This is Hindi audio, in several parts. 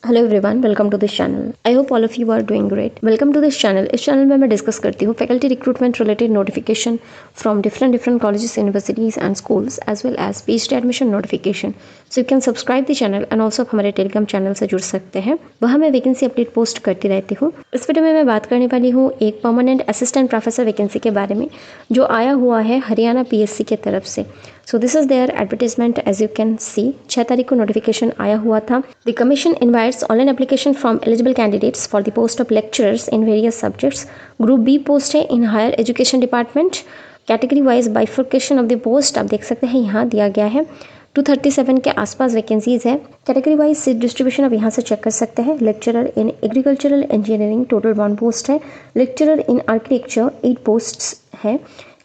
Hello everyone, welcome to this channel. I hope all of you are doing great. Welcome to this channel. इस चैनल में मैं डिस्कस करती हूँ faculty recruitment related notification from different colleges, universities and schools as well as PhD admission notification. So you can subscribe the channel and also आप हमारे टेलीग्राम चैनल से जुड़ सकते हैं। वहाँ मैं वैकेंसी अपडेट पोस्ट करती रहती हूँ। इस वीडियो में मैं बात करने वाली हूँ एक परमानेंट असिस्टेंट प्रोफेसर वैकेंसी के बारे में जो आया हुआ है हरियाणा पीएससी के तरफ से। So this is their advertisement. As you can see 6 तारीख को नोटिफिकेशन आया हुआ था। The commission invites online application from eligible candidates for the post of lecturers in various subjects. Group B post है in higher education department. Category wise bifurcation of the post आप देख सकते हैं यहाँ दिया गया है। 237 के आसपास वैकेंसीज है। कैटेगरी वाइज सीट डिस्ट्रीब्यूशन आप यहाँ से चेक कर सकते हैं। Lecturer in agricultural engineering total 1 post है। लेक्चरर इन आर्किटेक्चर 8 पोस्ट्स है।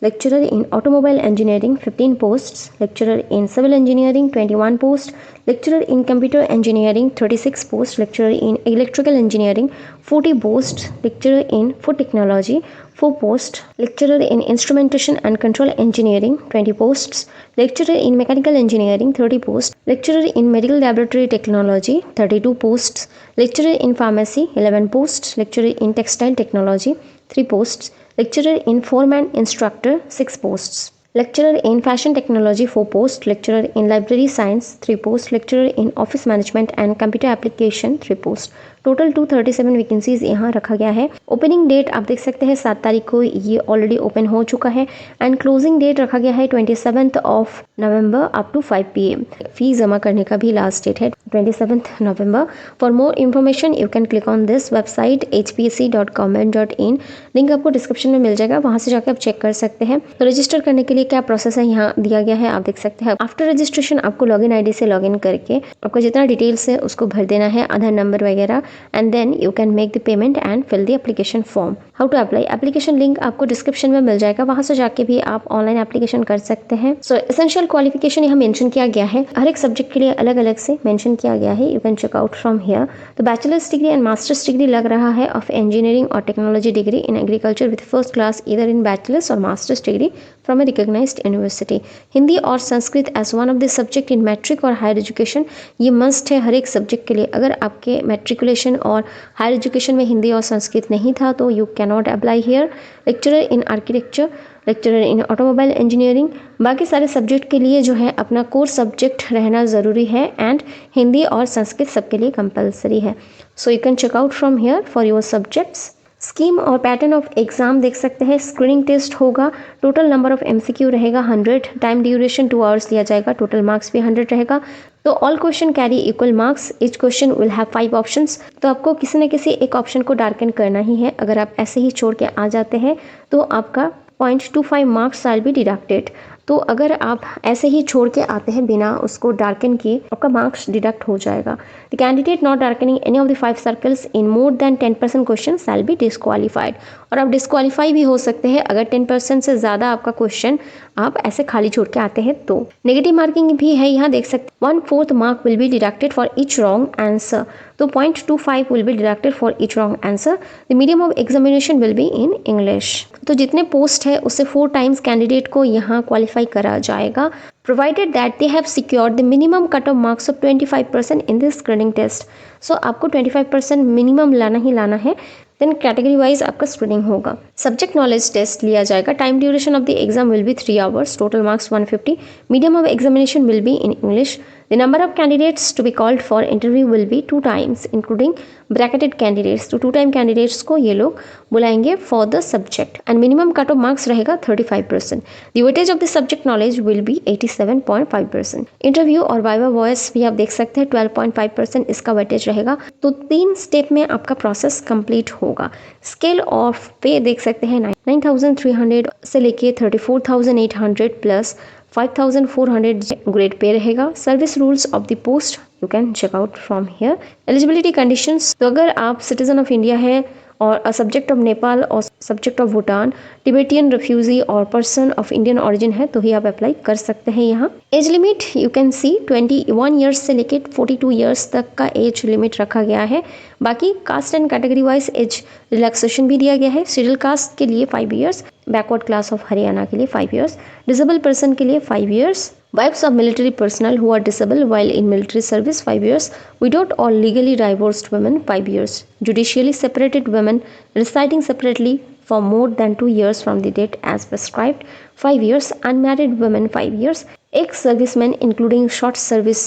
Lecturer in automobile engineering 15 posts, lecturer in civil engineering 21 posts, lecturer in computer engineering 36 posts, lecturer in electrical engineering 40 posts, lecturer in food technology 4 posts, lecturer in instrumentation and control engineering 20 posts, lecturer in mechanical engineering 30 posts, lecturer in medical laboratory technology 32 posts, lecturer in pharmacy 11 posts, lecturer in textile technology 3 posts, lecturer in foreman instructor 6 posts, lecturer in fashion technology 4 posts, lecturer in library science 3 posts, lecturer in office management and computer application 3 posts। Total 237 vacancies यहाँ रखा गया है। ओपनिंग डेट आप देख सकते हैं 7 तारीख को ये ऑलरेडी ओपन हो चुका है एंड क्लोजिंग डेट रखा गया है 27 of November up to 5 PM। Fee जमा करने का भी लास्ट डेट है 27 नवंबर। For more information you can click on this website hpsc.government.in। Link आपको डिस्क्रिप्शन में मिल जाएगा, वहाँ से जाकर आप चेक कर सकते हैं। तो रजिस्टर करने के लिए क्या प्रोसेस है यहाँ दिया गया है आप देख सकते हैं। आफ्टर रजिस्ट्रेशन आपको लॉगिन आईडी से लॉगिन करके आपका जितना डिटेल्स है उसको भर देना है, आधार नंबर वगैरह, and then you can make the payment and fill the application form. How to apply? Application link आपको डिस्क्रिप्शन में मिल जाएगा, वहां से जाके भी आप ऑनलाइन एप्लीकेशन कर सकते हैं। सो एसेंशियल क्वालिफिकेशन यहाँ मेंशन किया गया है, हर एक सब्जेक्ट के लिए अलग अलग से मेंशन किया गया है। You can check out from here. तो bachelor's degree and master's degree लग रहा है ऑफ इंजीनियरिंग और technology degree in agriculture with first class either in bachelor's और master's degree from a recognised university. Hindi और Sanskrit as one of the subject in matric और हायर एजुकेशन, ये मस्ट है हर एक सब्जेक्ट के लिए। अगर आपके मैट्रिकुलेशन और हायर एजुकेशन में हिंदी और संस्कृत नहीं था तो you can not apply here. Lecturer in architecture, lecturer in automobile engineering, बाकी सारे सब्जेक्ट के लिए जो है अपना कोर सब्जेक्ट रहना ज़रूरी है एंड हिंदी और संस्कृत सबके लिए कंपलसरी है। So you can check out from here for your subjects. Scheme और पैटर्न ऑफ एग्जाम देख सकते हैं। स्क्रीनिंग टेस्ट होगा, टोटल नंबर ऑफ MCQ रहेगा 100, टाइम ड्यूरेशन 2 आवर्स लिया जाएगा, टोटल मार्क्स भी 100 रहेगा। तो all question carry equal marks, each question will have 5 options. तो आपको किसी न किसी एक ऑप्शन को डार्कन करना ही है। अगर आप ऐसे ही छोड़ के आ जाते हैं तो आपका 0.25 मार्क्स विल बी डिडक्टेड। तो अगर आप ऐसे ही छोड़ के आते हैं बिना उसको डार्कन किए, आपका मार्क्स डिडक्ट हो जाएगा। The candidate not darkening any of the 5 circles in more than 10% question shall be disqualified. और आप डिस्क्वालीफाई भी हो सकते हैं अगर 10% से ज़्यादा आपका क्वेश्चन आप ऐसे खाली छोड़ के आते हैं तो। नेगेटिव मार्किंग भी है यहाँ देख सकते हैं। 1/4 mark will be deducted for each wrong answer. तो 0.25 will be deducted for each wrong answer. The medium of examination will be in English. तो जितने पोस्ट है उससे 4 टाइम्स कैंडिडेट को यहाँ क्वालिफाई करा जाएगा, provided that they have secured the minimum cut-off marks of 25% in this screening test। So आपको 25% मिनिमम लाना ही लाना है, देन कैटेगरी वाइज आपका स्क्रीनिंग होगा। सब्जेक्ट नॉलेज टेस्ट लिया जाएगा। Time duration of the exam will be 3 hours, total marks 150। Medium of examination will be in English. The number of candidates to be called for interview will be 2 times, including bracketed candidates। तो 2 टाइम कैंडिडेट्स को ये लोग बुलाएंगे for the subject and minimum cut off marks रहेगा 35%। The weightage of the subject knowledge will be 87.5%। Interview और वाइवा वॉइस भी आप देख सकते हैं 12.5% इसका वेटेज रहेगा। तो 3 स्टेप में आपका प्रोसेस कंप्लीट होगा। स्केल ऑफ पे देख सकते हैं 9,300 से लेके 34,800 प्लस 5,400 ग्रेड पे रहेगा। Service rules of the post you can check out from here. Eligibility conditions, तो अगर आप सिटीजन ऑफ इंडिया है और सब्जेक्ट ऑफ नेपाल और subject of Bhutan, Tibetan refugee और पर्सन ऑफ इंडियन ऑरिजिन है तो ही आप अप्लाई कर सकते हैं यहाँ। Age limit you can C 21 years से लेके 42 ईयर्स तक का एज लिमिट रखा गया है। बाकी caste and category wise age relaxation भी दिया गया है। शेड्यूल कास्ट के लिए 5 years, backward class of Haryana के लिए 5 years, डिसेबल पर्सन के लिए 5 years, wives of military personnel who are disabled while in military service 5 years, widowed or legally divorced women 5 years, judicially separated women residing separately for more than 2 years from the date as prescribed 5 years, unmarried women 5 years, ex-servicemen including short service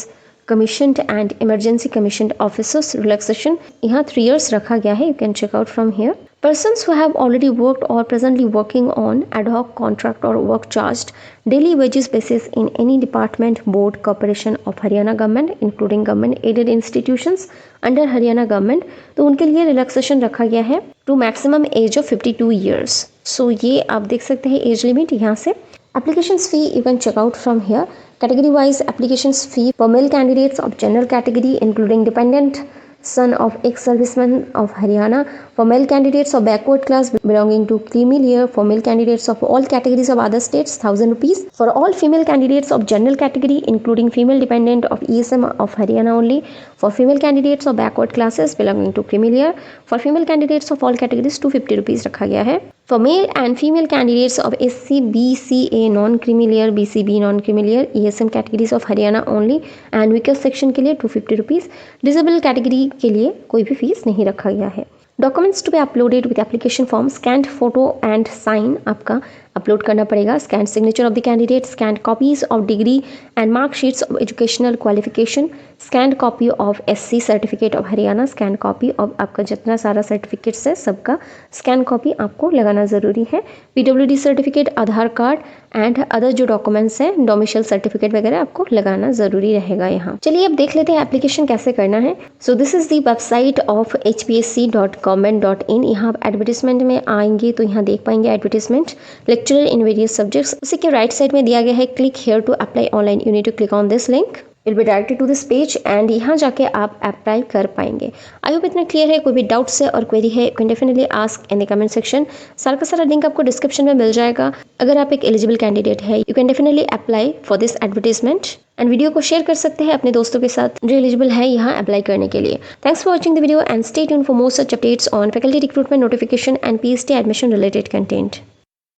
commissioned and emergency commissioned officers relaxation यहाँ 3 years रखा गया है. You can check out from here. Persons who have already worked or presently working on ad hoc contract or work charged daily wages basis in any department, board, corporation of Haryana government including government aided institutions under Haryana government, तो उनके लिए रिलैक्सेशन रखा गया है to maximum age of 52 years. So ये आप देख सकते हैं एज लिमिट यहाँ से. Applications fee you can check out from here. Category wise applications fee for male candidates of general category including dependent son of ex-servicemen of Haryana, for male candidates of backward class belonging to creamy layer, for male candidates of all categories of other states 1000 rupees, for all female candidates of general category including female dependent of ESM of Haryana only, for female candidates of backward classes belonging to creamy layer, for female candidates of all categories 250 rupees रखा गया है. For male and female candidates of SC, BCA non-creamy layer, BCB non-creamy layer, ESM categories of Haryana only and weaker section के लिए 250 rupees. Disabled category के लिए कोई भी फीस नहीं रखा गया है. Documents to be uploaded with application form, scanned photo and sign आपका अपलोड करना पड़ेगा. Scanned signature of the candidate, scanned copies of degree and marksheets of educational qualification, scanned copy of SC certificate of Haryana, scanned copy of आपका जितना सारा सर्टिफिकेट्स है सबका स्कैन कॉपी आपको लगाना ज़रूरी है. PWD certificate, Aadhaar card and other जो डॉक्यूमेंट्स हैं डोमिसाइल सर्टिफिकेट वगैरह आपको लगाना ज़रूरी रहेगा यहाँ. चलिए अब देख लेते हैं एप्लीकेशन कैसे करना है. So this is the website of hpsc.government.in. यहाँ आप एडवर्टीजमेंट में आएंगे तो यहाँ देख पाएंगे advertisement lecturer in various subjects. उसी के राइट साइड में दिया गया है click here to apply online. You need to click on this link, will be directed to this page and यहाँ जाके आप अप्लाई कर पाएंगे. आई होप इतना क्लियर है. कोई भी डाउट्स है और क्वेरी है you can definitely ask in the comment section. सारा का सारा लिंक आपको डिस्क्रिप्शन में मिल जाएगा. अगर आप एक एलिजिबल कैंडिडेट है you can definitely apply for this advertisement and video को शेयर कर सकते हैं अपने दोस्तों के साथ जो एलिजिबल है यहाँ अप्लाई करने के लिए. Thanks for watching the video and stay tuned for more such updates on faculty recruitment notification and PhD admission related content.